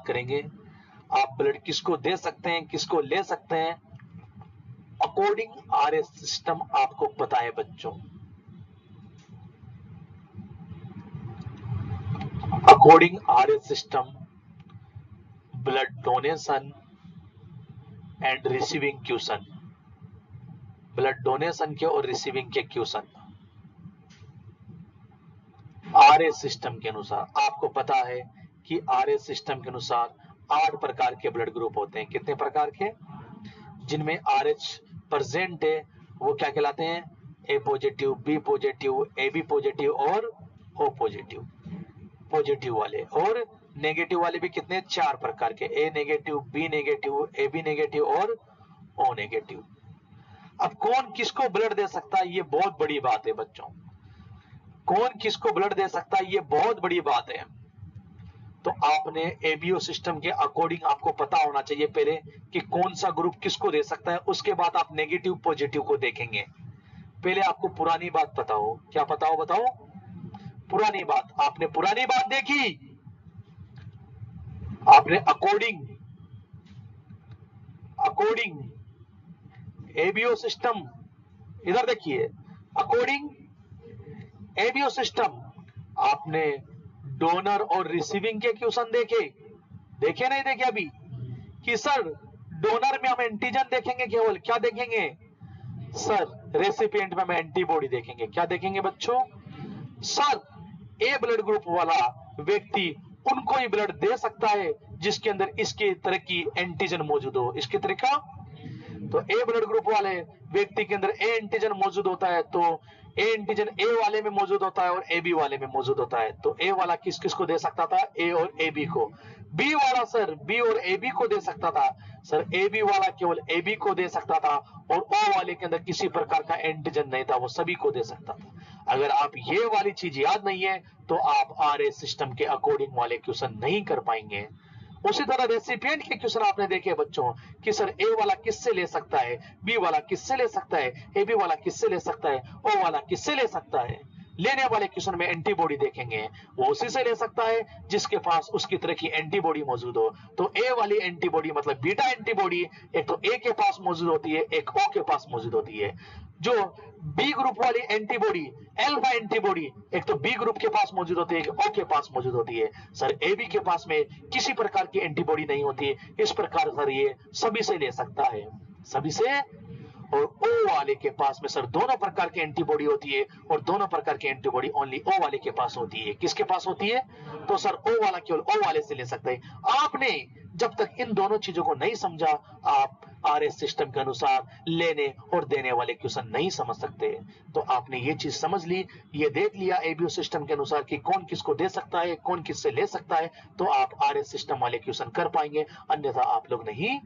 बात करेंगे। आप ब्लड किसको दे सकते हैं, किसको ले सकते हैं, अकॉर्डिंग आरएस सिस्टम आपको पता है बच्चों। According RS system, blood donation and receiving caution, blood donation के और रिसीविंग के क्यूशन आरएस सिस्टम के अनुसार आपको पता है कि आरएस सिस्टम के अनुसार 8 प्रकार के ब्लड ग्रुप होते हैं। कितने प्रकार के? जिनमें आरएच प्रेजेंट है वो क्या कहलाते हैं? A positive, B positive, A B positive और ओ पॉजिटिव। पॉजिटिव वाले और नेगेटिव वाले भी कितने? 4 प्रकार के, A negative, B negative, A B negative और ओ नेगेटिव। अब कौन किसको ब्लड दे सकता है, ये बहुत बड़ी बात है बच्चों। कौन किसको ब्लड दे सकता है, ये बहुत बड़ी बात है। तो आपने एबीओ सिस्टम के अकॉर्डिंग आपको पता होना चाहिए पहले कि कौन सा ग्रुप किसको दे सकता है, उसके बाद आप नेगेटिव पॉजिटिव को देखेंगे। पहले आपको पुरानी बात पता हो। क्या पता हो बताओ? पुरानी बात। आपने पुरानी बात देखी, आपने अकॉर्डिंग एबीओ सिस्टम, इधर देखिए, अकॉर्डिंग एबीओ सिस्टम आपने डोनर और रिसीविंग के क्वेश्चन देखे नहीं देखे अभी? कि सर डोनर में हम एंटीजन देखेंगे, केवल क्या देखेंगे सर? रेसिपिएंट में हम एंटीबॉडी देखेंगे। क्या देखेंगे बच्चों? सर ए ब्लड ग्रुप वाला व्यक्ति उनको ही ब्लड दे सकता है जिसके अंदर इसके तरह की एंटीजन मौजूद हो। इसके तरह का, तो ए ब्लड ग्रुप वाले व्यक्ति के अंदर ए एंटीजन मौजूद होता है, तो ए एंटीजन ए वाले में मौजूद होता है और ए बी वाले में मौजूद होता है। तो ए वाला किस किस को दे सकता था? ए और ए बी को। बी वाला सर बी और ए बी को दे सकता था। सर ए बी वाला केवल ए बी को दे सकता था और ओ वाले के अंदर किसी प्रकार का एंटीजन नहीं था, वो सभी को दे सकता था। अगर आप ये वाली चीज याद नहीं है तो आप आरएस सिस्टम के अकॉर्डिंग वाले क्वेश्चन नहीं कर पाएंगे। उसी तरह रेसिपिएंट के क्वेश्चन आपने देखे बच्चों कि सर ए वाला किससे ले सकता है, बी वाला किससे ले सकता है, ए बी वाला किससे ले सकता है, ओ वाला किससे ले सकता है। लेने वाले क्वेश्चन में एंटीबॉडी देखेंगे, वो उसी से ले सकता है जिसके पास उसकी तरह की एंटीबॉडी मौजूद हो। तो ए वाली एंटीबॉडी मतलब बीटा एंटीबॉडी एक तो ए के पास मौजूद होती है, एक ओ के पास मौजूद होती है। जो बी ग्रुप वाली एंटीबॉडी एल्फा एंटीबॉडी एक तो बी ग्रुप के पास मौजूद होती है, एक ओ के पास मौजूद होती है। सर ए बी के पास में किसी प्रकार की एंटीबॉडी नहीं होती है। इस प्रकार सर ये सभी से ले सकता है, सभी से। और ओ वाले के पास में सर दोनों प्रकार की एंटीबॉडी होती है और दोनों प्रकार की एंटीबॉडी ओनली ओ वाले के पास होती है। किसके पास होती है? तो सर ओ वाला केवल ओ वाले से ले सकते हैं। आपने जब तक इन दोनों चीजों को नहीं समझा, आप आरएस सिस्टम के अनुसार लेने और देने वाले क्वेश्चन नहीं समझ सकते। तो आपने ये चीज समझ ली, ये देख लिया एबीओ सिस्टम के अनुसार कि कौन किसको दे सकता है, कौन किससे ले सकता है, तो आप आरएस सिस्टम वाले क्वेश्चन कर पाएंगे, अन्यथा आप लोग नहीं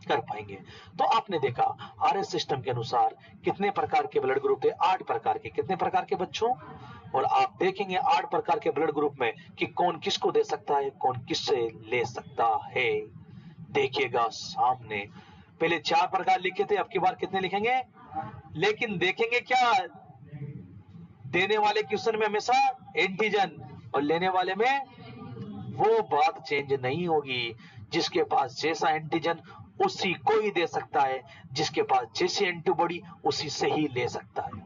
कर पाएंगे। तो आपने देखा आरएस सिस्टम के अनुसार कितने प्रकार के ब्लड ग्रुप थे? 8 प्रकार के। कितने प्रकार के बच्चों? और आप देखेंगे 8 प्रकार के ब्लड ग्रुप में कि कौन किसको दे सकता है, कौन किससे ले सकता है। देखिएगा सामने, पहले 4 प्रकार लिखे थे, अब की बार कितने लिखेंगे? लेकिन देखेंगे क्या, देने वाले क्वेश्चन में हमेशा एंटीजन और लेने वाले में वो बात चेंज नहीं होगी। जिसके पास जैसा एंटीजन उसी को ही दे सकता है, जिसके पास जैसी एंटीबॉडी उसी से ही ले सकता है।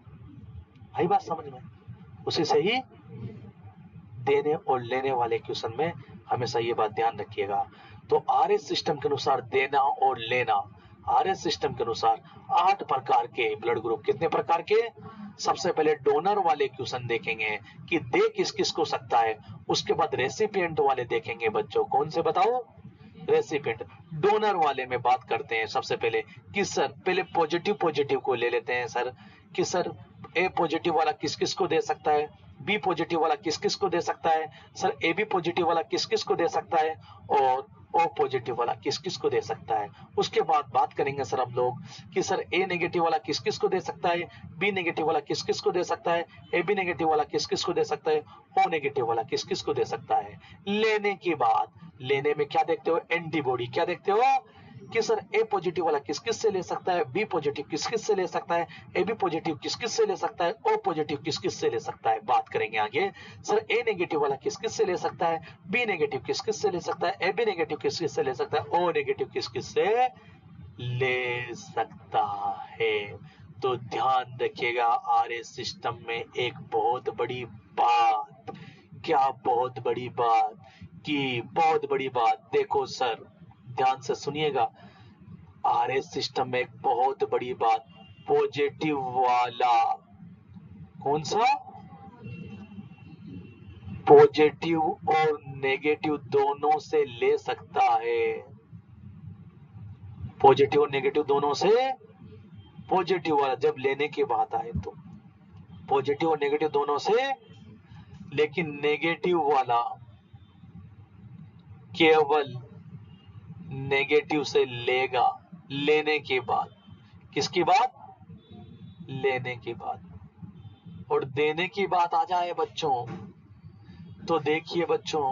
आई बात समझ में? उसी से ही देने और लेने वाले क्वेश्चन में हमेशा ये बात ध्यान रखिएगा। तो आरएस सिस्टम के अनुसार देना और लेना, आरएस सिस्टम के अनुसार 8 प्रकार के ब्लड ग्रुप। कितने प्रकार के? सबसे पहले डोनर वाले क्वेश्चन देखेंगे कि दे किस किस को सकता है। उसके बाद रेसिपिएंट वाले देखेंगे बच्चों। कौन से बताओ? रेसिपिएंट। डोनर वाले में बात करते हैं सबसे पहले कि सर पहले पॉजिटिव को ले लेते हैं सर, कि सर ए पॉजिटिव वाला किस किस को दे सकता है, बी पॉजिटिव वाला किस किस को दे सकता है, सर ए बी पॉजिटिव वाला किस किस को दे सकता है और ओ पॉजिटिव वाला किस किस को दे सकता है। उसके बाद बात करेंगे सर हम लोग कि सर ए नेगेटिव वाला किस किस को दे सकता है, बी नेगेटिव वाला किस किस को दे सकता है, ए बी नेगेटिव वाला किस किस को दे सकता है, ओ नेगेटिव वाला किस किस को दे सकता है। लेने की बात, लेने में क्या देखते हो? एंटीबॉडी। क्या देखते हो? कि सर ए पॉजिटिव वाला किस किस से ले सकता है, बी पॉजिटिव किस किस से ले सकता है, ए बी पॉजिटिव किस किस से ले सकता है, ओ पॉजिटिव किस किस से ले सकता है। बात करेंगे आगे, सर ए नेगेटिव वाला किस किस से ले सकता है, बी नेगेटिव किस किस से ले सकता है, ए बी नेगेटिव किस किस से ले सकता है, ओ नेगेटिव किस किस से ले सकता है। तो ध्यान रखिएगा आरए सिस्टम में एक बहुत बड़ी बात, क्या बहुत बड़ी बात, कि बहुत बड़ी बात, देखो सर ध्यान से सुनिएगा, आरए सिस्टम में एक बहुत बड़ी बात, पॉजिटिव वाला कौन सा, पॉजिटिव और नेगेटिव दोनों से ले सकता है, पॉजिटिव और नेगेटिव दोनों से, पॉजिटिव वाला जब लेने की बात आए तो पॉजिटिव और नेगेटिव दोनों से, लेकिन नेगेटिव वाला केवल नेगेटिव से लेगा लेने के बाद, किसकी बात, लेने की बात। और देने की बात आ जाए बच्चों, तो देखिए बच्चों,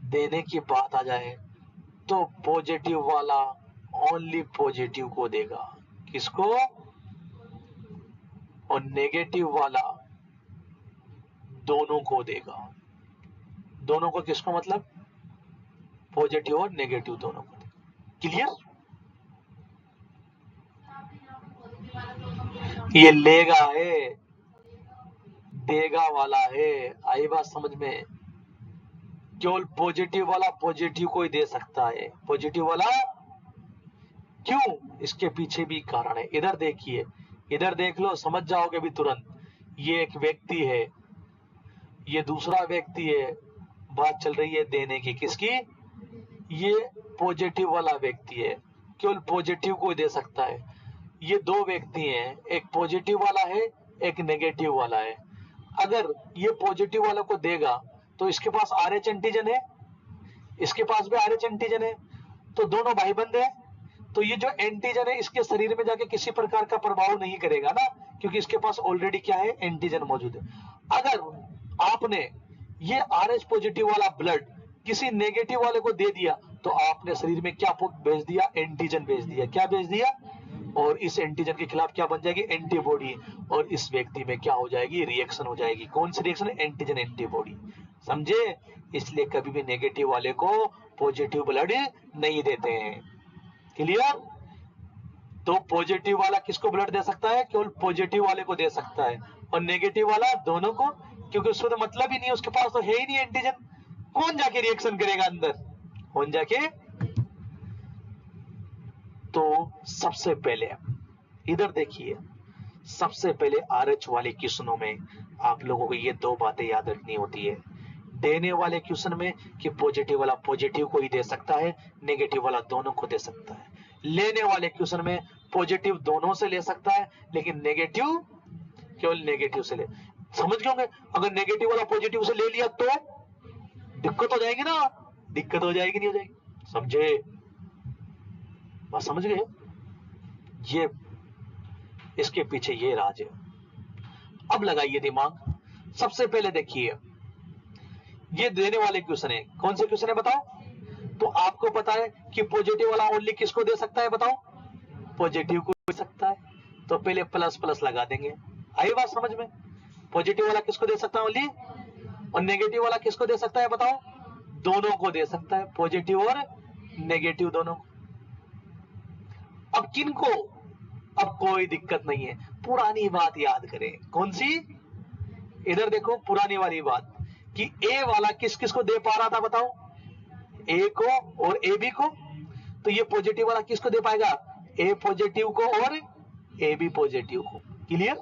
देने की बात आ जाए तो पॉजिटिव वाला ओनली पॉजिटिव को देगा, किसको, और नेगेटिव वाला दोनों को देगा, दोनों को किसको, मतलब पॉजिटिव और नेगेटिव दोनों को देगा। क्लियर, ये लेगा है, देगा वाला है, आई बात समझ में, केवल पॉजिटिव वाला पॉजिटिव को ही दे सकता है, पॉजिटिव वाला, क्यों, इसके पीछे भी कारण है, इधर देखिए, इधर देख लो समझ जाओगे भी तुरंत। ये एक व्यक्ति है, ये दूसरा व्यक्ति है, बात चल रही है देने की, किसकी, ये पॉजिटिव वाला व्यक्ति है, केवल पॉजिटिव को दे सकता है। ये दो व्यक्ति हैं, एक पॉजिटिव वाला है एक नेगेटिव वाला है। अगर ये पॉजिटिव वाला को देगा तो इसके पास आरएच एंटीजन है, इसके पास भी आरएच एंटीजन है, तो दोनों भाईबंद है, तो ये जो एंटीजन है इसके शरीर में जाके किसी प्रकार का प्रभाव नहीं करेगा ना, क्योंकि इसके पास ऑलरेडी क्या है, एंटीजन मौजूद है। अगर आपने ये आरएच पॉजिटिव वाला ब्लड किसी नेगेटिव वाले को दे दिया तो आपने शरीर में क्या भेज दिया, एंटीजन भेज दिया, क्या भेज दिया, और इस एंटीजन के खिलाफ क्या बन जाएगी, एंटीबॉडी, और इस व्यक्ति में क्या हो जाएगी, रिएक्शन हो जाएगी, कौन सी रिएक्शन, एंटीजन एंटीबॉडी, समझे। इसलिए कभी भी नेगेटिव वाले को पॉजिटिव ब्लड नहीं देते हैं। क्लियर, तो पॉजिटिव वाला किसको ब्लड दे सकता है, केवल पॉजिटिव वाले को दे सकता है, और नेगेटिव वाला दोनों को, क्योंकि उसको तो मतलब ही नहीं है, उसके पास तो है ही नहीं एंटीजन, कौन जाके रिएक्शन करेगा अंदर, कौन जाके। तो सबसे पहले इधर देखिए, सबसे पहले आरएच वाले क्वेश्चनों में आप लोगों को ये दो बातें याद रखनी होती है। देने वाले क्वेश्चन में कि पॉजिटिव वाला पॉजिटिव को ही दे सकता है, नेगेटिव वाला दोनों को दे सकता है। लेने वाले क्वेश्चन में पॉजिटिव दोनों से ले सकता है, लेकिन नेगेटिव केवल नेगेटिव से ले। समझ गए होंगे, अगर नेगेटिव वाला पॉजिटिव से ले लिया तो दिक्कत हो जाएगी ना, दिक्कत हो जाएगी, नहीं हो जाएगी, समझे, बात समझ गए। ये इसके पीछे ये राज है। अब लगाइए दिमाग, सबसे पहले देखिए, ये देने वाले क्वेश्चन है, कौन से क्वेश्चन है बताओ, तो आपको पता है कि पॉजिटिव वाला ओनली किसको दे सकता है, बताओ, पॉजिटिव को दे सकता है, तो पहले प्लस प्लस लगा देंगे, आई बात समझ में। पॉजिटिव वाला किसको दे सकता है ओनली, और नेगेटिव वाला किसको दे सकता है बताओ, दोनों को दे सकता है, पॉजिटिव और नेगेटिव दोनों। अब किनको, अब कोई दिक्कत नहीं है, पुरानी बात याद करें, कौन सी, इधर देखो पुरानी वाली बात, कि ए वाला किस किस को दे पा रहा था बताओ, ए को और ए बी को, तो ये पॉजिटिव वाला किसको दे पाएगा, ए पॉजिटिव को और ए बी पॉजिटिव को। क्लियर,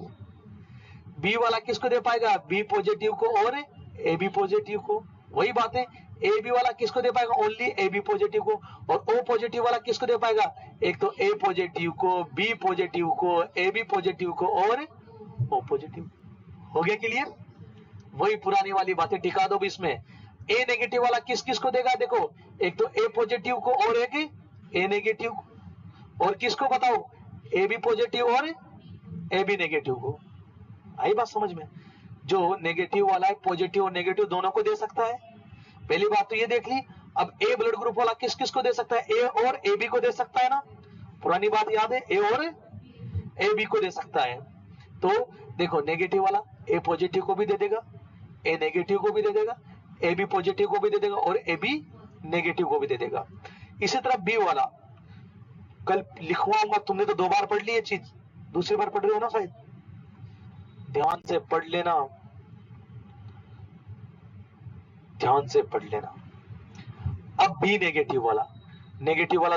बी वाला किसको दे पाएगा, बी पॉजिटिव को और ए बी पॉजिटिव को। वही बात है, ए बी वाला किसको दे पाएगा, ओनली ए बी पॉजिटिव को, और ओ पॉजिटिव वाला किसको दे पाएगा, एक तो ए पॉजिटिव को, बी पॉजिटिव को, ए बी पॉजिटिव को और ओ पॉजिटिव। हो गया क्लियर, वही पुरानी वाली बातें टिका दो भी इसमें। ए नेगेटिव वाला किस किस को देगा, देखो, एक तो ए पॉजिटिव को और एक ए नेगेटिव को, और किसको बताओ, ए बी पॉजिटिव और ए बी नेगेटिव को। आई बात समझ में, जो नेगेटिव वाला है पॉजिटिव और नेगेटिव दोनों को दे सकता है। पहली बात तो ये देख ली। अब ए ब्लड ग्रुप वाला किस किस को दे सकता है? ए और ए बी को दे सकता है ना, पुरानी बात याद है, ए और ए बी को दे सकता है। तो देखो नेगेटिव वाला ए पॉजिटिव को भी दे देगा, ए नेगेटिव को भी दे देगा, ए बी पॉजिटिव को भी दे देगा और ए बी नेगेटिव को भी दे देगा। इसी तरह बी वाला कल लिखवाऊंगा, तुमने तो 2 बार पढ़ ली ये चीज, दूसरी बार पढ़ रहे हो ना शायद, ध्यान से पढ़ लेना, ध्यान से पढ़ लेना। अब बी नेगेटिव वाला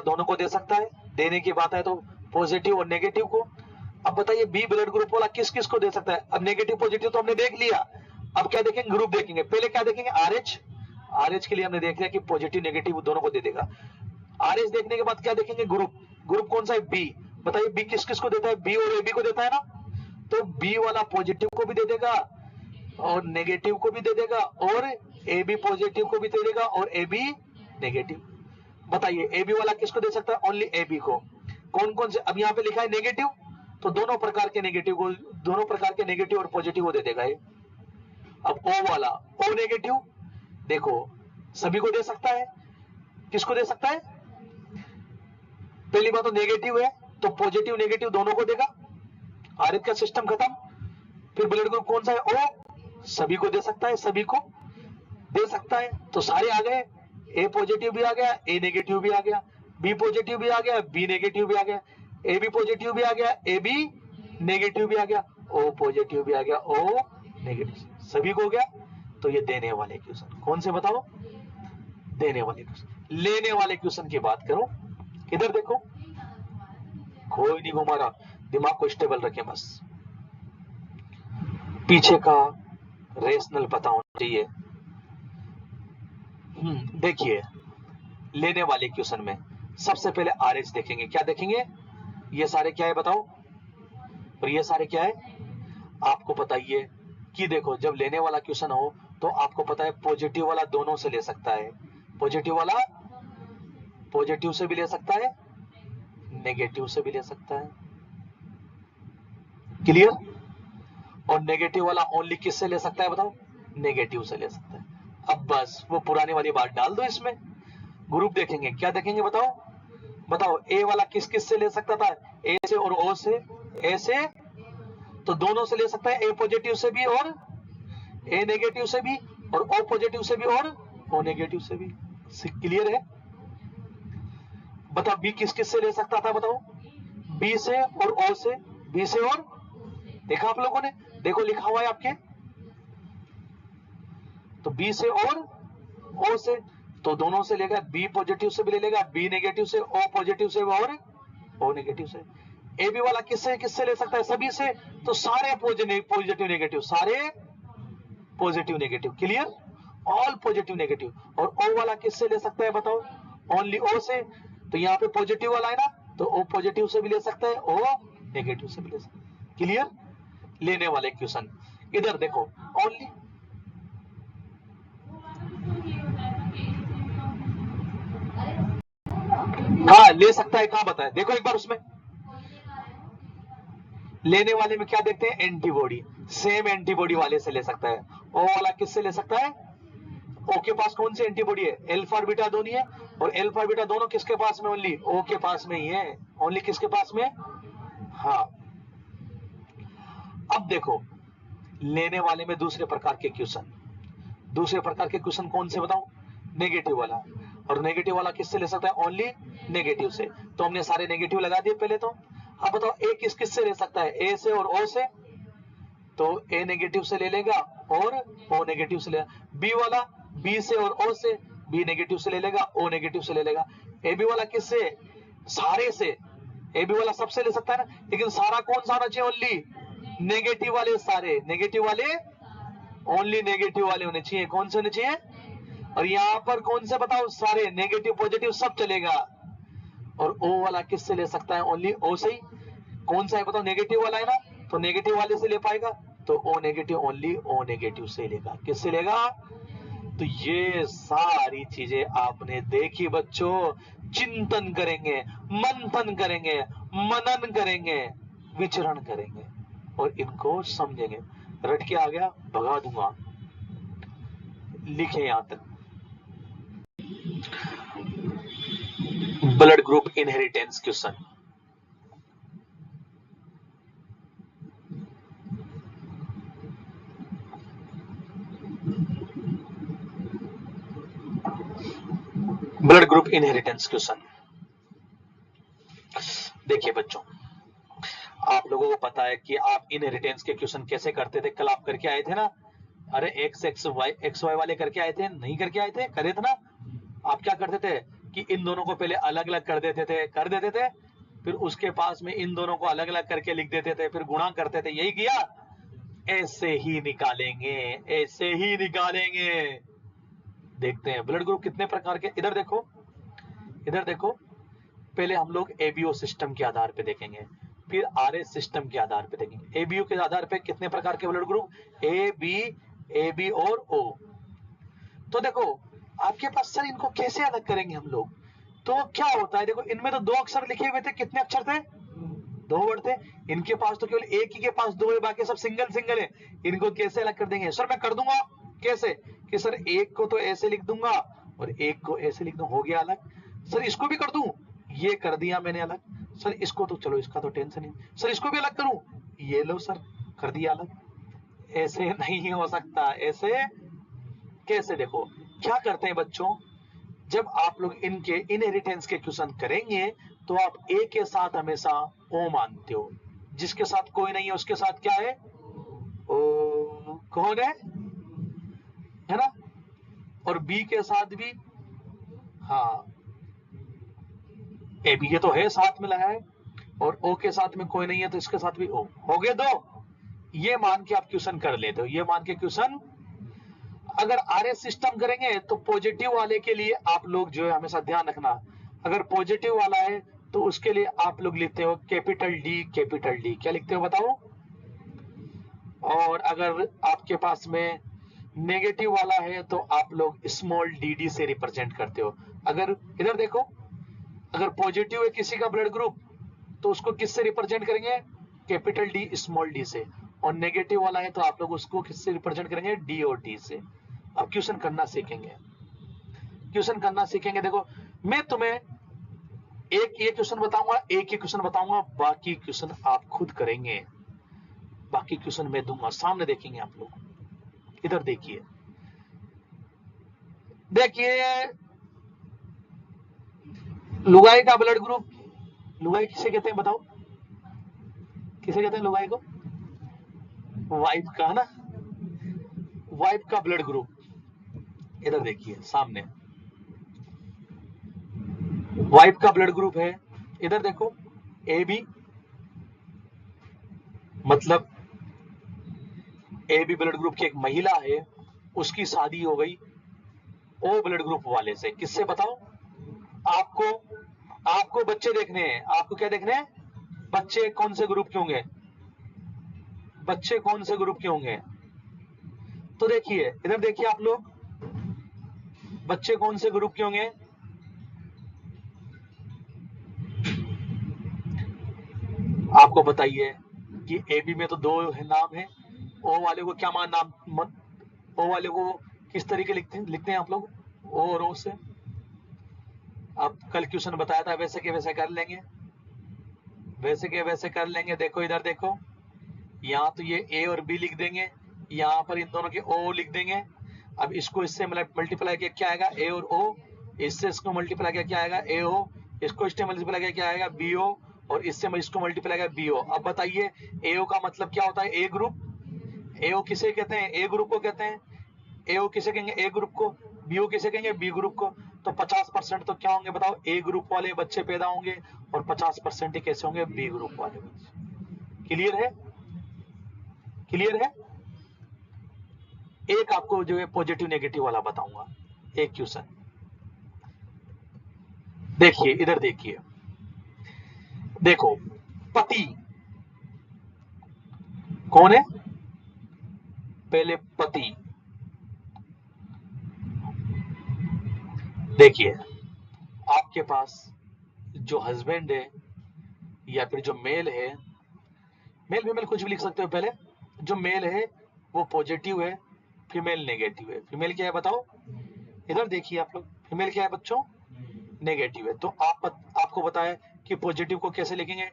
दोनों को दे सकता है, देने की बात है तो पॉजिटिव और नेगेटिव को। अब बताइए बी ब्लड ग्रुप वाला किस किस को दे सकता है? अब नेगेटिव पॉजिटिव तो हमने देख लिया, अब क्या देखेंगे? ग्रुप देखेंगे। पहले क्या देखेंगे? आरएच। आरएच के लिए हमने देख लिया कि पॉजिटिव नेगेटिव दोनों को दे देगा। आरएच देखने के बाद क्या देखेंगे? ग्रुप। ग्रुप कौन सा है? बी। बताइए बी किस किस को देता है? बी और ए बी को देता है ना, तो बी वाला पॉजिटिव को भी दे देगा और नेगेटिव को भी दे देगा और ए बी पॉजिटिव को भी दे देगा और ए बी नेगेटिव। बताइए ए बी वाला किसको दे सकता है? ओनली ए बी को। कौन कौन से? अब यहाँ पे लिखा है नेगेटिव, तो दोनों प्रकार के नेगेटिव और पॉजिटिव को दे देगा ये। अब ओ वाला, ओ नेगेटिव, देखो सभी को दे सकता है। किसको दे सकता है? पहली बात तो नेगेटिव है तो पॉजिटिव नेगेटिव दोनों को देगा, आरएच का सिस्टम खत्म। फिर ब्लड ग्रुप कौन सा है? ओ, सभी को दे सकता है, सभी को दे सकता है, तो सारे आ गए। ए पॉजिटिव भी आ गया, ए नेगेटिव भी आ गया, बी पॉजिटिव भी आ गया, बी नेगेटिव भी आ गया, ए बी पॉजिटिव भी आ गया, ए बी नेगेटिव भी आ गया, ओ पॉजिटिव भी आ गया, ओ नेगेटिव, सभी को हो गया। तो ये देने वाले क्वेश्चन कौन से बताओ? देने वाले क्वेश्चन। लेने वाले क्वेश्चन की बात करो, इधर देखो, कोई नहीं घुमा रहा, दिमाग को स्टेबल रखें बस, पीछे का रेशनल पता होना चाहिए। देखिए लेने वाले क्वेश्चन में सबसे पहले आरएच देखेंगे। क्या देखेंगे? ये सारे क्या है बताओ, और ये सारे क्या है आपको बताइए कि देखो जब लेने वाला क्वेश्चन हो तो आपको पता है पॉजिटिव वाला दोनों से ले सकता है, पॉजिटिव वाला पॉजिटिव से भी ले सकता है, नेगेटिव से भी ले सकता है, क्लियर? और नेगेटिव वाला ओनली किससे ले सकता है बताओ? नेगेटिव से ले सकता है। अब बस वो पुरानी वाली बात डाल दो इसमें। ग्रुप देखेंगे, क्या देखेंगे बताओ? बताओ ए वाला किस किस से ले सकता था? ए से और ओ से। ए से तो दोनों से ले सकता है, ए पॉजिटिव से भी और ए नेगेटिव से भी, और ओ पॉजिटिव से भी और ओ नेगेटिव से भी। क्लियर है? बताओ बी किस किस से ले सकता था बताओ? बी से और ओ से, बी से और, देखा आप लोगों ने? देखो लिखा हुआ है आपके, तो बी से और ओ से, तो दोनों से लेगा, बी पॉजिटिव से भी ले लेगा, बी नेगेटिव से, ओ पॉजिटिव से और ओ नेगेटिव से। ए बी वाला किससे किससे ले सकता है? सभी से, तो सारे पॉजिटिव नेगेटिव, सारे positive negative, clear? All positive negative. और ओ वाला किससे ले सकता है बताओ? ओनली ओ से, तो यहाँ पे पॉजिटिव वाला है ना, तो ओ पॉजिटिव से भी ले सकता है, ओ नेगेटिव से भी ले सकता है, क्लियर? लेने वाले क्वेश्चन इधर देखो, ओनली हाँ ले सकता है, कहां बताया? देखो एक बार उसमें लेने वाले में क्या देखते हैं? एंटीबॉडी, सेम एंटीबॉडी वाले से ले सकता है। ओ वाला किससे ले सकता है? ओ के पास कौन सी एंटीबॉडी है? अल्फा और बीटा दोनों है, और अल्फा बीटा दोनों किसके पास में? ओनली ओ के पास में ही है, ओनली किसके पास में? हाँ। अब देखो लेने वाले में दूसरे प्रकार के क्वेश्चन कौन से बताओ? नेगेटिव वाला, और नेगेटिव वाला किससे ले सकता है? ओनली नेगेटिव से, तो हमने सारे नेगेटिव लगा दिए पहले तो। अब बताओ ए किस किस से ले सकता है? ए से और ओ से, तो ए नेगेटिव से ले लेगा और ओ नेगेटिव से लेगा। बी वाला बी से और ओ से, बी नेगेटिव से ले लेगा, ओ नेगेटिव से ले लेगा। ए बी वाला किससे? सारे से, ए बी वाला सबसे ले सकता है ना, लेकिन सारा कौन सा होना चाहिए? ओनली नेगेटिव वाले, सारे नेगेटिव वाले, ओनली नेगेटिव वाले होने चाहिए। कौन से होने चाहिए? और यहां पर कौन से बताओ? सारे नेगेटिव पॉजिटिव सब चलेगा। और ओ वाला किससे ले सकता है? ओनली ओ से ही। कौन सा है बताओ? नेगेटिव वाला है ना, तो नेगेटिव वाले से ले पाएगा, तो O negative, only O negative से लेगा। किससे लेगा? तो ये सारी चीजें आपने देखी बच्चों, चिंतन करेंगे, मंथन करेंगे, मनन करेंगे, विचरण करेंगे और इनको समझेंगे। रट के आ गया, भगा दूंगा, लिखे यहां तक। Group inheritance question. Blood group inheritance question. देखिए बच्चों, आप लोगों को पता है कि आप इनहेरिटेंस के क्वेश्चन कैसे करते थे, कल आप करके आए थे ना। अरे एक्स वाई वाले करके आए थे, नहीं करके आए थे, करे थे ना। आप क्या करते थे कि इन दोनों को पहले अलग अलग कर देते थे, फिर उसके पास में इन दोनों को अलग अलग करके लिख देते थे, फिर गुणा करते थे। यही किया, ऐसे ही निकालेंगे, ऐसे ही निकालेंगे। देखते हैं ब्लड ग्रुप कितने प्रकार के। इधर देखो, इधर देखो, पहले हम लोग एबीओ सिस्टम के आधार पे देखेंगे, फिर आरएस सिस्टम के आधार पे देखेंगे। एबीओ के आधार पे कितने प्रकार के ब्लड ग्रुप, ए बी और ओ। तो देखो आपके पास सर इनको कैसे अलग करेंगे हम लोग, तो क्या होता है, देखो इनमें तो 2 अक्षर लिखे हुए थे, कितने अक्षर थे, 2 वर्ड थे। इनके पास तो केवल एक ही के पास 2 है, बाकी सब सिंगल सिंगल है। इनको कैसे अलग कर देंगे सर, मैं कर दूंगा। कैसे कि सर एक को तो ऐसे लिख दूंगा और एक को ऐसे लिख दूं, हो गया अलग। सर इसको भी कर दूं, ये कर दिया मैंने अलग। सर इसको तो चलो, इसका तो टेंशन नहीं। सर इसको भी अलग करूं, ये लो सर, कर दिया अलग। ऐसे नहीं हो सकता, ऐसे कैसे। देखो क्या करते हैं बच्चों, जब आप लोग इनके इनहेरिटेंस के क्वेश्चन करेंगे तो आप ए के साथ हमेशा ओ मानते हो, जिसके साथ कोई नहीं है उसके साथ क्या है, ओ। कौन है ना। और बी के साथ भी, हाँ ए बी ये तो है साथ में लगा है, और ओ के साथ में कोई नहीं है तो इसके साथ भी ओ। हो गए 2। ये मान के आप क्वेश्चन कर लेते हो, ये मान के क्वेश्चन। अगर आरएस सिस्टम करेंगे तो पॉजिटिव वाले के लिए आप लोग जो है हमेशा ध्यान रखना, अगर पॉजिटिव वाला है तो उसके लिए आप लोग लिखते हो कैपिटल डी, कैपिटल डी। क्या लिखते हो बताओ। और अगर आपके पास में नेगेटिव वाला है तो आप लोग स्मॉल डी डी से रिप्रेजेंट करते हो। अगर इधर देखो, अगर पॉजिटिव है किसी का ब्लड ग्रुप तो उसको किससे रिप्रेजेंट करेंगे, कैपिटल डी स्मॉल डी से। और नेगेटिव वाला है तो आप लोग उसको किससे रिप्रेजेंट करेंगे, डी और डी से। अब क्वेश्चन करना सीखेंगे, क्वेश्चन करना सीखेंगे। देखो मैं तुम्हें एक ये क्वेश्चन बताऊंगा, एक ही क्वेश्चन बताऊंगा, बाकी क्वेश्चन आप खुद करेंगे, बाकी क्वेश्चन मैं दूंगा, सामने देखेंगे आप लोग। इधर देखिए, देखिए लुगाई का ब्लड ग्रुप, लुगाई किसे कहते हैं बताओ, किसे कहते हैं लुगाई को, वाइफ का ना, वाइफ का ब्लड ग्रुप। इधर देखिए सामने, वाइफ का ब्लड ग्रुप है। इधर देखो ए बी, मतलब ए बी ब्लड ग्रुप की एक महिला है, उसकी शादी हो गई ओ ब्लड ग्रुप वाले से। किससे बताओ, आपको आपको बच्चे देखने हैं, आपको क्या देखने हैं, बच्चे कौन से ग्रुप के होंगे, बच्चे कौन से ग्रुप के होंगे। तो देखिए इधर देखिए आप लोग, बच्चे कौन से ग्रुप के होंगे, आपको बताइए कि ए बी में तो 2 नाम है, ओ वाले को क्या मान नाम, ओ वाले को किस तरीके लिखते हैं आप लोग, ओ और ओ से। अब कल क्वेश्चन बताया था, वैसे के वैसे कर लेंगे, वैसे के वैसे कर लेंगे। देखो इधर देखो, यहाँ तो ये ए और बी लिख देंगे, यहाँ पर इन दोनों के ओ लिख देंगे। अब इसको इससे मल्टीप्लाई किया क्या आएगा, ए और ओ। इससे इसको मल्टीप्लाई किया क्या आएगा, ए ओ। इसको इससे मल्टीप्लाई किया क्या आएगा, बी ओ। और इससे इसको मल्टीप्लाई किया बी ओ। अब बताइए ए ओ का मतलब क्या होता है, ए ग्रुप। ए ओ किसे कहते हैं, ए ग्रुप को कहते हैं। ए ओ किसे कहेंगे, ए ग्रुप को। बी ओ किसे कहेंगे, बी ग्रुप को। तो 50% तो क्या होंगे बताओ, ए ग्रुप वाले बच्चे पैदा होंगे, और 50% ही कैसे होंगे, बी ग्रुप वाले बच्चे। क्लियर है, क्लियर है। एक आपको जो है पॉजिटिव नेगेटिव वाला बताऊंगा, एक क्वेश्चन। देखिए इधर देखिए, देखो पति कौन है, पहले पति। देखिए आपके पास जो हस्बैंड है या फिर जो मेल है, मेल फीमेल कुछ भी लिख सकते हो। पहले जो मेल है वो पॉजिटिव है, फीमेल नेगेटिव है। फीमेल क्या है बताओ, इधर देखिए आप लोग, फीमेल क्या है बच्चों, नेगेटिव है। तो आपको आपको बताया कि पॉजिटिव को कैसे लिखेंगे,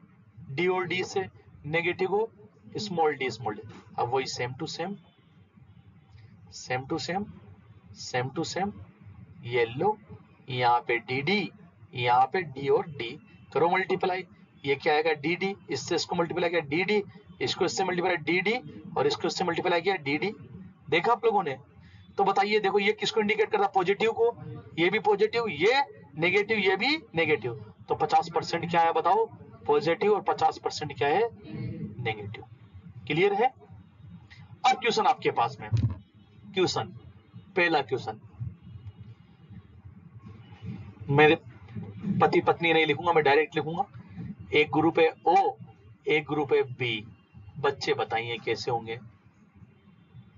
डी और डी से, नेगेटिव को स्मॉल डी स्मॉल डी। अब वही same to same same to same same to same, yellow यहाँ पे डी डी, यहाँ पे डी और डी, करो मल्टीप्लाई, ये क्या आएगा डी डी, इससे इसको मल्टीप्लाई किया डी डी, इसको इससे मल्टीप्लाई डी डी, और इसको इससे मल्टीप्लाई किया डी डी। देखा आप लोगों ने? तो बताइए, देखो ये किसको इंडिकेट कर रहा है, पॉजिटिव को, ये भी पॉजिटिव, ये नेगेटिव, ये भी नेगेटिव, तो 50% क्या है बताओ, पॉजिटिव, और 50% क्या है, नेगेटिव। क्लियर है? अब क्वेश्चन आपके पास में, क्वेश्चन पहला क्वेश्चन, मेरे पति पत्नी नहीं लिखूंगा, मैं डायरेक्ट लिखूंगा। एक ग्रुप है ओ, एक ग्रुप है बी, बच्चे बताइए कैसे होंगे।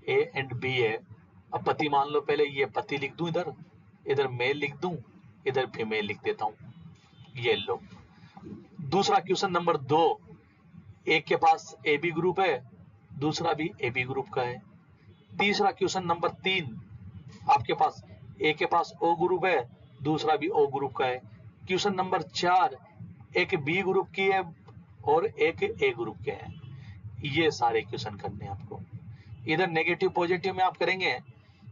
ए एंड बी है। अब पति मान लो, पहले ये पति लिख दूं, इधर इधर मेल लिख दूं, इधर फीमेल लिख देता हूं, ये लो। दूसरा क्वेश्चन नंबर 2, एक के पास ए बी ग्रुप है, दूसरा भी ए बी ग्रुप का है। तीसरा क्वेश्चन नंबर 3, आपके पास ए के पास ओ ग्रुप है, दूसरा भी ओ ग्रुप का है। क्वेश्चन नंबर 4, एक बी ग्रुप की है और एक ए ग्रुप के हैं। ये सारे क्वेश्चन करने हैं आपको। इधर नेगेटिव पॉजिटिव में आप करेंगे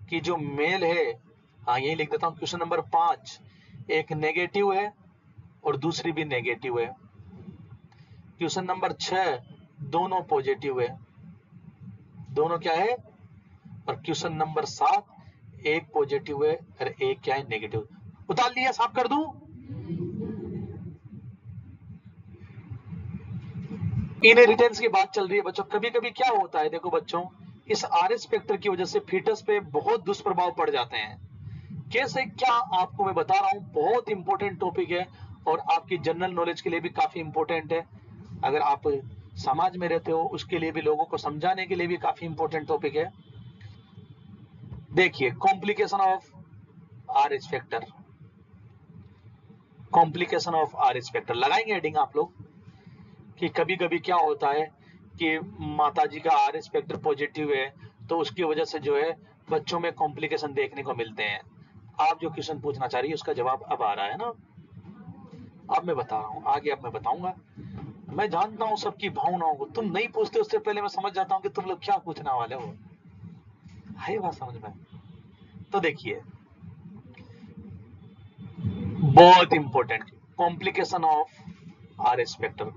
कि जो मेल है, हाँ यही लिख देता हूं, क्वेश्चन नंबर 5, एक नेगेटिव है और दूसरी भी नेगेटिव है। क्वेश्चन नंबर 6, दोनों पॉजिटिव है, दोनों क्या है। और क्वेश्चन नंबर 7, एक पॉजिटिव है और एक क्या है, नेगेटिव। उतार लिया, साफ कर दूं? इनहेरिटेंस की बात चल रही है बच्चों। कभी कभी क्या होता है, देखो बच्चों, इस आरएच फैक्टर की वजह से फीटस पे बहुत दुष्प्रभाव पड़ जाते हैं। कैसे, क्या आपको मैं बता रहा हूं, बहुत इंपॉर्टेंट टॉपिक है और आपकी जनरल नॉलेज के लिए भी काफी इंपॉर्टेंट है। अगर आप समाज में रहते हो उसके लिए भी, लोगों को समझाने के लिए भी काफी इंपॉर्टेंट टॉपिक है। देखिए, complication of RH factor, complication of RH factor लगाएंगे हेडिंग आप लोग, कि कभी कभी क्या होता है कि माताजी का आरएच फैक्टर पॉजिटिव है, तो उसकी वजह से जो है बच्चों में कॉम्प्लिकेशन देखने को मिलते हैं। आप जो क्वेश्चन पूछना चाह रही है उसका जवाब अब आ रहा है ना, अब मैं बता रहा हूँ, आगे अब मैं बताऊंगा। मैं जानता हूँ सबकी भावनाओं को, तुम नहीं पूछते उससे पहले मैं समझ जाता हूँ कि तुम लोग क्या पूछने वाले हो। है बात समझ में? तो देखिए, बहुत important, complication of RH factor.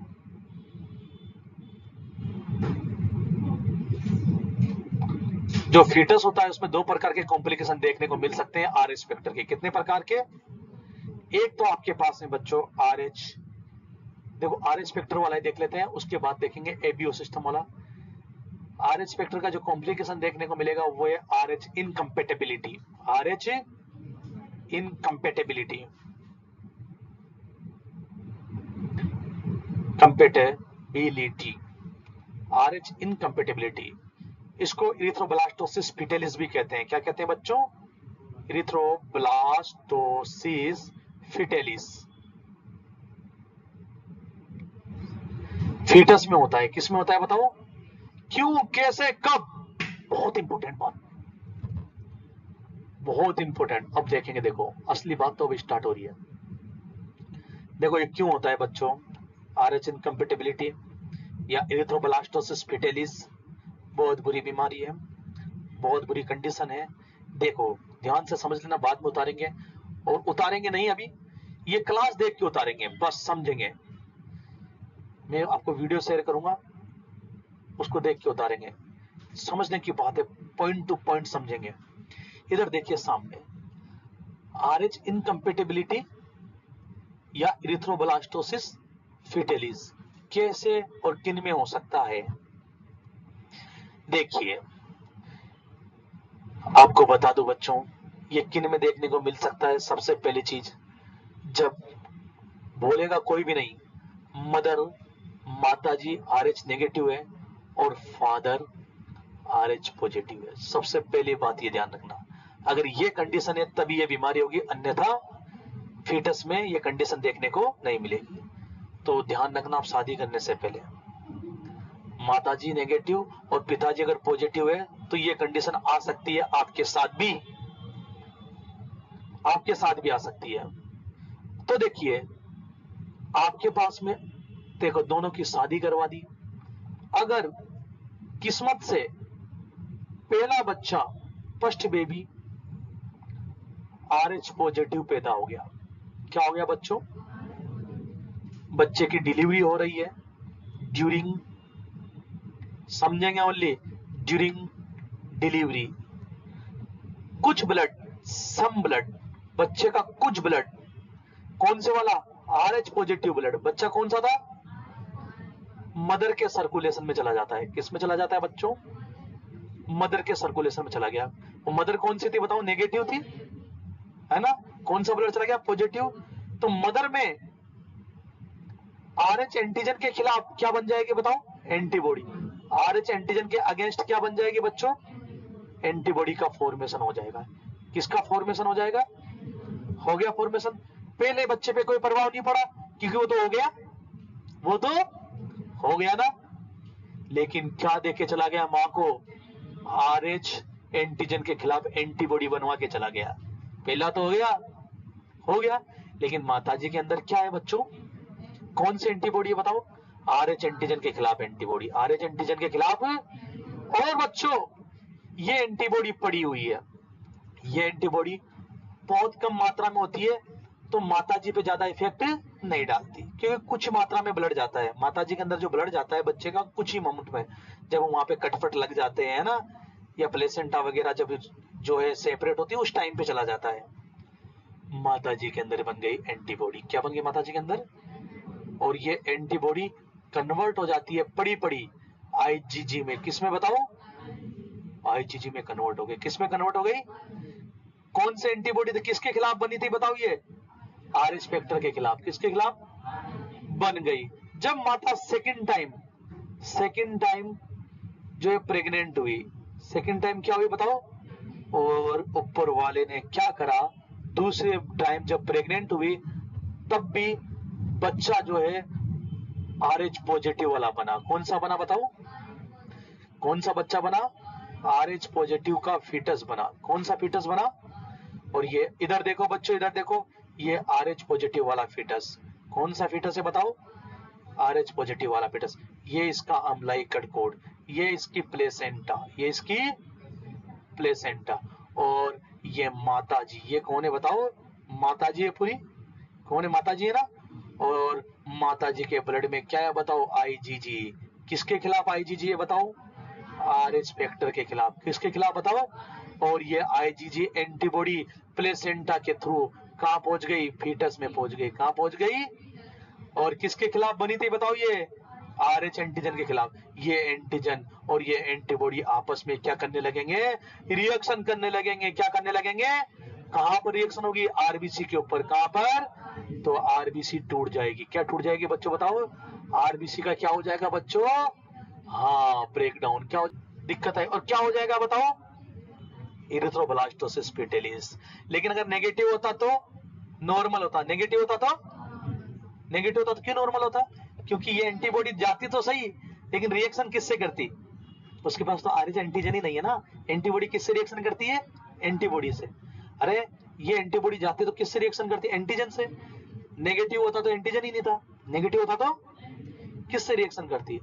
जो फीटस होता है उसमें 2 प्रकार के कॉम्प्लिकेशन देखने को मिल सकते हैं आरएच फैक्टर के। कितने प्रकार के? एक तो आपके पास है बच्चों आरएच, देखो आरएच फैक्टर वाला देख लेते हैं, उसके बाद देखेंगे एबीओ सिस्टम वाला। आरएच फैक्टर का जो कॉम्प्लिकेशन देखने को मिलेगा वो है RH incompatibility, RH incompatibility, compatibility, RH incompatibility. इसको इरिथ्रोब्लास्टोसिस फिटेलिस भी कहते हैं। क्या कहते हैं बच्चों? Erythroblastosis fetalis. फीटस में होता है, किस में होता है बताओ? क्यों, कैसे, कब? बहुत इंपॉर्टेंट बात, बहुत इंपॉर्टेंट। अब देखेंगे, देखो असली बात तो अब स्टार्ट हो रही है। देखो ये क्यों होता है बच्चों, आरएच इनकम्पेटेबिलिटी या इरिथ्रोब्लास्टोसिस फिटेलिस। बहुत बुरी बीमारी है, बहुत बुरी कंडीशन है। देखो ध्यान से समझ लेना, बाद में उतारेंगे, और उतारेंगे नहीं अभी, ये क्लास देख के उतारेंगे, बस समझेंगे। मैं आपको वीडियो शेयर करूंगा, उसको देख के उतारेंगे, समझने की बात है, पॉइंट टू पॉइंट समझेंगे। इधर देखिए सामने, आरएच इनकम्पेटेबिलिटी या इरिथ्रोब्लास्टोसिस फिटेलिस कैसे और किन में हो सकता है। देखिए आपको बता दो बच्चों, ये किन में देखने को मिल सकता है। सबसे पहली चीज, जब बोलेगा कोई भी नहीं, मदर माताजी आरएच नेगेटिव है और फादर आरएच पॉजिटिव है। सबसे पहली बात ये ध्यान रखना, अगर ये कंडीशन है तभी ये बीमारी होगी, अन्यथा फीटस में ये कंडीशन देखने को नहीं मिलेगी। तो ध्यान रखना, आप शादी करने से पहले माताजी नेगेटिव और पिताजी अगर पॉजिटिव है तो ये कंडीशन आ सकती है, आपके साथ भी आ सकती है। तो देखिए आपके पास में देखो दोनों की शादी करवा दी, अगर किस्मत से पहला बच्चा फर्स्ट बेबी RH पॉजिटिव पैदा हो गया, क्या हो गया बच्चों, बच्चे की डिलीवरी हो रही है ड्यूरिंग, समझेंगे ओनली ड्यूरिंग डिलीवरी, कुछ ब्लड, सम ब्लड, बच्चे का कुछ ब्लड, कौन से वाला, RH पॉजिटिव ब्लड, बच्चा कौन सा था, मदर के सर्कुलेशन में चला जाता है, किस में चला जाता है बच्चों, मदर के सर्कुलेशन में चला गया। वो मदर कौन सी थी बताओ, नेगेटिव थी, है ना, कौन सा ब्लड चला गया, पॉजिटिव, तो मदर में RH एंटीजन के खिलाफ क्या बन जाएगी बताओ, एंटीबॉडी, RH एंटीजन के अगेंस्ट क्या बन जाएगी बच्चों, एंटीबॉडी का फॉर्मेशन हो जाएगा, किसका फॉर्मेशन हो जाएगा, हो गया फॉर्मेशन। पहले बच्चे पे कोई प्रभाव नहीं पड़ा क्योंकि वो तो हो गया, वो तो हो गया ना, लेकिन क्या देके चला गया मां को, RH एंटीजन के खिलाफ एंटीबॉडी बनवा के चला गया, पहला तो हो गया, लेकिन माताजी के अंदर क्या है बच्चों, कौन सी एंटीबॉडी है बताओ, RH एंटीजन के खिलाफ एंटीबॉडी, RH एंटीजन के खिलाफ, और बच्चों ये एंटीबॉडी पड़ी हुई है, ये एंटीबॉडी बहुत कम मात्रा में होती है तो माताजी पे ज्यादा इफेक्ट नहीं डालती, क्योंकि कुछ मात्रा में ब्लड जाता है माताजी के अंदर, जो ब्लड जाता है बच्चे का कुछ ही मोमेंट में, जब वहां पे कटफट लग जाते हैं ना, या प्लेसेंटा वगैरह जब जो है सेपरेट होती है उस टाइम पे चला जाता है। माताजी के अंदर बन गई एंटीबॉडी, क्या बन गई माताजी के अंदर, और ये एंटीबॉडी कन्वर्ट हो जाती है पड़ी पड़ी IgG में, किस में बताओ, IgG में कन्वर्ट हो गई, किस में कन्वर्ट हो गई, कौन से एंटीबॉडी थी, किसके खिलाफ बनी थी बताओ, ये RH फैक्टर के खिलाफ, किसके खिलाफ बन गई। जब माता सेकंड टाइम जो है प्रेग्नेंट हुई, सेकंड टाइम क्या हुई बताओ, और ऊपर वाले ने क्या करा, दूसरे टाइम जब प्रेग्नेंट हुई तब भी बच्चा जो है RH पॉजिटिव वाला बना, कौन सा बना बताओ, कौन सा बच्चा बना, RH पॉजिटिव का फीटस बना, कौन सा फीटस बना, और ये इधर देखो बच्चों, इधर देखो, ये RH पॉजिटिव वाला फीटस, कौन सा फीटस है बताओ, RH पॉजिटिव वाला फीटस, ये इसका अम्लाइकड कोड, ये इसकी प्लेसेंटा, ये इसकी प्लेसेंटा, और ये माताजी, ये कौन है बताओ, माताजी है पूरी, कौन है माताजी है ना, और माताजी के ब्लड में क्या है बताओ, IgG, किसके खिलाफ IgG है बताओ, RH फैक्टर के खिलाफ, किसके खिलाफ बताओ, और ये IgG एंटीबॉडी प्लेसेंटा के थ्रू कहां पहुंच गई, फीटस में पहुंच गई, कहां पहुंच गई, और किसके खिलाफ बनी थी बताओ, ये RH एंटीजन के खिलाफ। ये एंटीजन और ये एंटीबॉडी आपस में क्या करने लगेंगे, रिएक्शन करने लगेंगे, क्या करने लगेंगे, कहां पर रिएक्शन होगी, RBC के ऊपर, कहां पर, तो RBC टूट जाएगी, क्या टूट जाएगी बच्चों बताओ, RBC का क्या हो जाएगा बच्चों, हाँ ब्रेकडाउन, क्या दिक्कत है, और क्या हो जाएगा बताओ, इरिथ्रोब्लास्टोसिस पिटेलिस। लेकिन अगर नेगेटिव होता तो नॉर्मल होता, नेगेटिव होता तो क्यों नॉर्मल होता, क्योंकि ये एंटीबॉडी जाती तो सही लेकिन रिएक्शन किससे करती, उसके पास तो RH एंटीजन ही नहीं है ना, एंटीबॉडी किससे रिएक्शन करती है, एंटीबॉडी से, अरे ये एंटीबॉडी जाती तो किससे रिएक्शन करती, एंटीजन से, नेगेटिव होता तो एंटीजन ही नहीं था, नेगेटिव होता तो किससे रिएक्शन करती,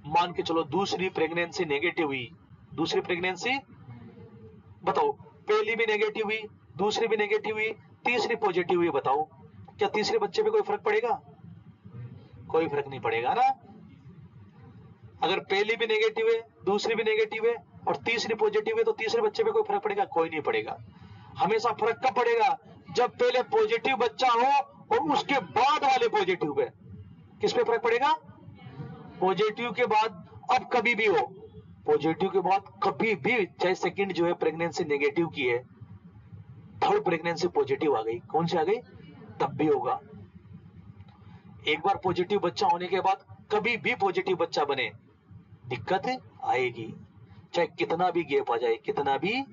मान के चलो दूसरी प्रेगनेंसी नेगेटिव हुई, दूसरी प्रेगनेंसी बताओ, पहली भी नेगेटिव हुई, दूसरी भी नेगेटिव हुई, तीसरी पॉजिटिव हुई, बताओ क्या तीसरे बच्चे पे कोई फर्क पड़ेगा, कोई फर्क नहीं पड़ेगा ना, अगर पहली भी नेगेटिव है, दूसरी भी नेगेटिव है और तीसरी पॉजिटिव है तो तीसरे बच्चे पे कोई फर्क पड़ेगा, कोई नहीं पड़ेगा। हमेशा फर्क कब पड़ेगा, जब पहले पॉजिटिव बच्चा हो और उसके बाद वाले पॉजिटिव पे, किस पे फर्क पड़ेगा, पॉजिटिव के बाद, अब कभी भी हो पॉजिटिव के बाद कभी भी, चाहे सेकंड जो है प्रेगनेंसी नेगेटिव की है, थर्ड प्रेगनेंसी पॉजिटिव आ गई, कौन सी आ गई, तब भी होगा। एक बार पॉजिटिव बच्चा होने के बाद कभी भी पॉजिटिव बच्चा बने, दिक्कत आएगी, चाहे कितना भी गैप आ जाए, कितना भी,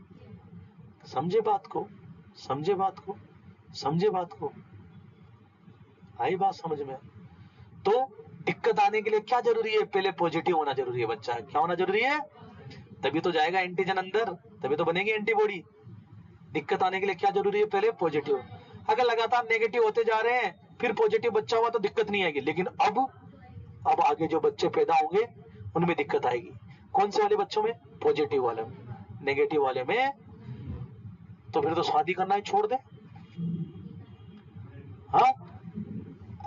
समझे बात को, समझे बात को, समझे बात को, आई बात समझ में। तो दिक्कत आने के लिए क्या जरूरी है, पहले पॉजिटिव होना जरूरी है, बच्चा क्या होना जरूरी है, तभी तो जाएगा एंटीजन अंदर, तभी तो बनेगी एंटीबॉडी। दिक्कत आने के लिए क्या जरूरी है, पहले पॉजिटिव। अगर लगातार नेगेटिव होते जा रहे हैं फिर पॉजिटिव बच्चा हुआ तो दिक्कत नहीं आएगी, लेकिन अब आगे जो बच्चे पैदा होंगे उनमें दिक्कत आएगी। कौन से वाले बच्चों में? पॉजिटिव वाले में। नेगेटिव वाले में तो फिर तो शादी करना ही छोड़ दे। हाँ,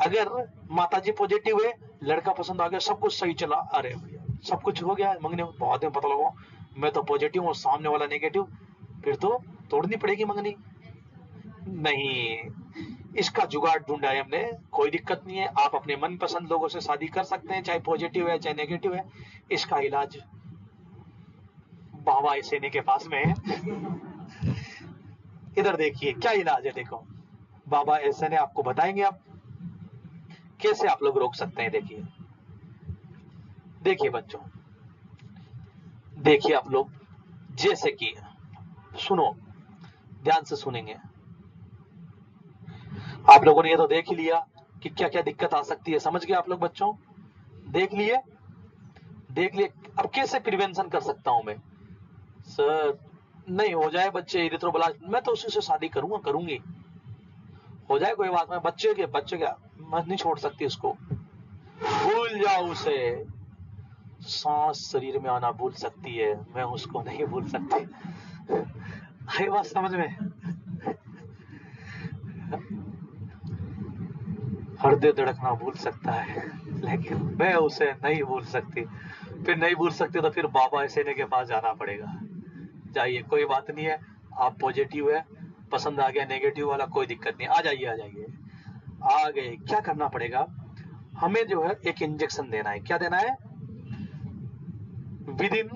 अगर माताजी पॉजिटिव है, लड़का पसंद आ गया, सब कुछ सही चला, अरे भैया सब कुछ हो गया, मंगने बाद में पता लगा मैं तो पॉजिटिव और सामने वाला नेगेटिव, फिर तो तोड़नी पड़ेगी मंगनी। नहीं, इसका जुगाड़ ढूंढा है हमने, कोई दिक्कत नहीं है, आप अपने मनपसंद लोगों से शादी कर सकते हैं, चाहे पॉजिटिव है चाहे नेगेटिव है। इसका इलाज बाबा सेने के पास में है। इधर देखिए क्या इलाज है, देखो बाबा ऐसे ने आपको बताएंगे आप कैसे आप लोग रोक सकते हैं। देखिए देखिए बच्चों, देखिए आप लोग, जैसे कि सुनो, ध्यान से सुनेंगे। आप लोगों ने ये तो देख ही लिया कि क्या क्या दिक्कत आ सकती है, समझ गए आप लोग बच्चों? देख लिए, देख लिए। अब कैसे प्रिवेंशन कर सकता हूं मैं? सर नहीं हो जाए बच्चे इरिथ्रोब्लास्ट, मैं तो उसी से शादी करूंगा, करूंगी, हो जाए कोई बात नहीं, बच्चे क्या मैं नहीं छोड़ सकती उसको, भूल जाओ उसे, सांस शरीर में आना भूल सकती है, मैं उसको नहीं भूल सकती। आई बात समझ में? हृदय धड़कना भूल सकता है, लेकिन मैं उसे नहीं भूल सकती। फिर नहीं भूल सकते तो फिर बाबा सेने के पास जाना पड़ेगा। जाइए, कोई बात नहीं है, आप पॉजिटिव है, पसंद आ गया नेगेटिव वाला, कोई दिक्कत नहीं, आ जाइए आ जाइए। आ गए, क्या करना पड़ेगा हमें? जो है एक इंजेक्शन देना है। क्या देना है? With in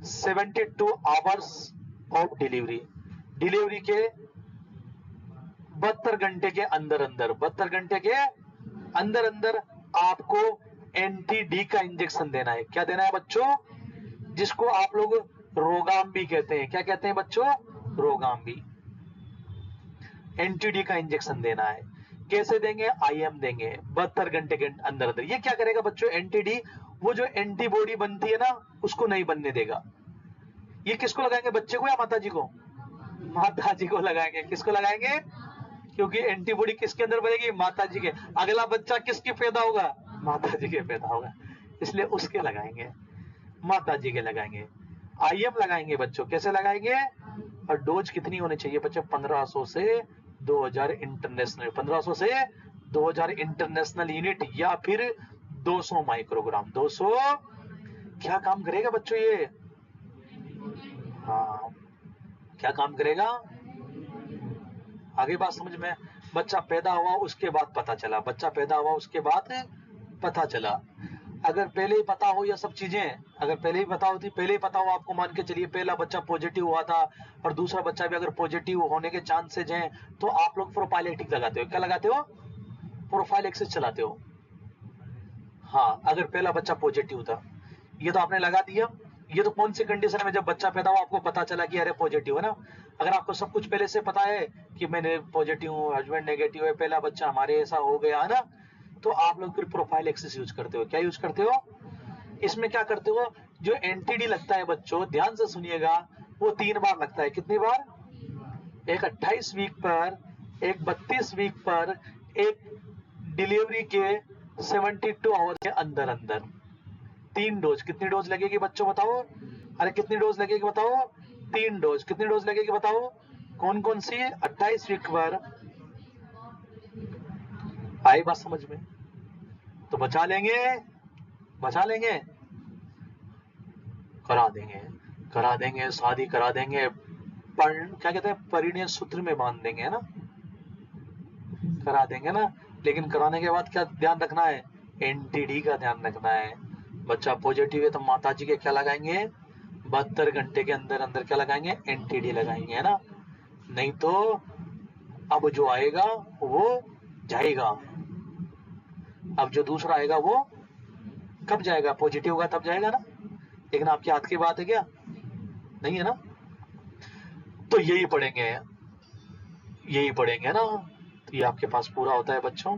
72 hours of delivery, delivery के 72 घंटे के अंदर अंदर, 72 घंटे के अंदर अंदर आपको एंटी-डी का इंजेक्शन देना है। क्या देना है बच्चों? जिसको आप लोग रोगाम्बी कहते हैं। क्या कहते हैं बच्चों? रोगाम्बी। एंटी-डी का इंजेक्शन देना है। कैसे देंगे? आईएम देंगे 72 घंटे के अंदर अंदर। ये क्या करेगा बच्चों? एंटी-डी, वो जो एंटीबॉडी बनती है ना, उसको नहीं बनने देगा। ये किसको लगाएंगे, बच्चे को या माताजी को? माताजी को लगाएंगे। किसको लगाएंगे? क्योंकि एंटीबॉडी किसके अंदर बनेगी? माताजी के। अगला बच्चा किसके पैदा होगा? माताजी के पैदा होगा, इसलिए उसके लगाएंगे, माताजी के लगाएंगे। आईएम लगाएंगे बच्चों। कैसे लगाएंगे? और डोज कितनी होनी चाहिए बच्चों? 1500 से 2000 इंटरनेशनल, 1500 से 2000 इंटरनेशनल यूनिट, या फिर 200 माइक्रोग्राम। 200 क्या काम करेगा बच्चों ये? हाँ, क्या काम करेगा? आगे बात समझ में? बच्चा पैदा हुआ उसके बाद पता चला, बच्चा पैदा हुआ उसके बाद पता चला। अगर पहले ही पता हो ये सब चीजें, अगर पहले ही पता होती, पहले ही पता हो आपको, मान के चलिए पहला बच्चा पॉजिटिव हुआ था और दूसरा बच्चा भी अगर पॉजिटिव होने के चांसेज हैं, तो आप लोग प्रोफाइलेटिक लगाते हो। क्या लगाते हो? प्रोफाइलेक्सिस चलाते हो। हाँ, अगर पहला बच्चा पॉजिटिव था, ये तो आपने लगा दिया। ये तो कौन सी कंडीशन में? जब बच्चा पैदा हुआ आपको पता चला कि अरे पॉजिटिव है ना। अगर आपको सब कुछ पहले से पता है कि मैंने पॉजिटिव हूँ, हस्बैंड नेगेटिव है, पहला बच्चा हमारे ऐसा हो गया है ना, तो आप लोग फिर प्रोफाइलेक्सिस यूज करते हो। क्या यूज करते हो? इसमें क्या करते हो? जो एंटीडी लगता है बच्चों, ध्यान से सुनिएगा, वो 3 बार लगता है। कितनी बार? एक 28 वीक पर, एक 32 वीक पर, एक डिलीवरी के 72 आवर के अंदर अंदर। 3 डोज। कितनी डोज लगेगी बच्चों बताओ? अरे कितनी डोज लगेगी बताओ? 3 डोज। कितनी डोज लगेगी बताओ? कौन कौन सी? 28 वीक पर। आई बात समझ में? तो बचा लेंगे, बचा लेंगे, करा देंगे, करा देंगे, शादी करा देंगे, क्या कहते हैं, परिणय सूत्र में बांध देंगे, है ना, करा देंगे ना। लेकिन कराने के बाद क्या ध्यान रखना है? एंटीडी का ध्यान रखना है। बच्चा पॉजिटिव है तो माताजी के क्या लगाएंगे? 72 घंटे के अंदर अंदर क्या लगाएंगे? एंटीडी लगाएंगे, है ना। नहीं तो अब जो आएगा वो जाएगा, अब जो दूसरा आएगा वो कब जाएगा? पॉजिटिव होगा तब जाएगा ना। लेकिन आपके हाथ की बात है क्या? नहीं है ना। तो यही पढ़ेंगे, यही पढ़ेंगे ना। तो ये आपके पास पूरा होता है बच्चों।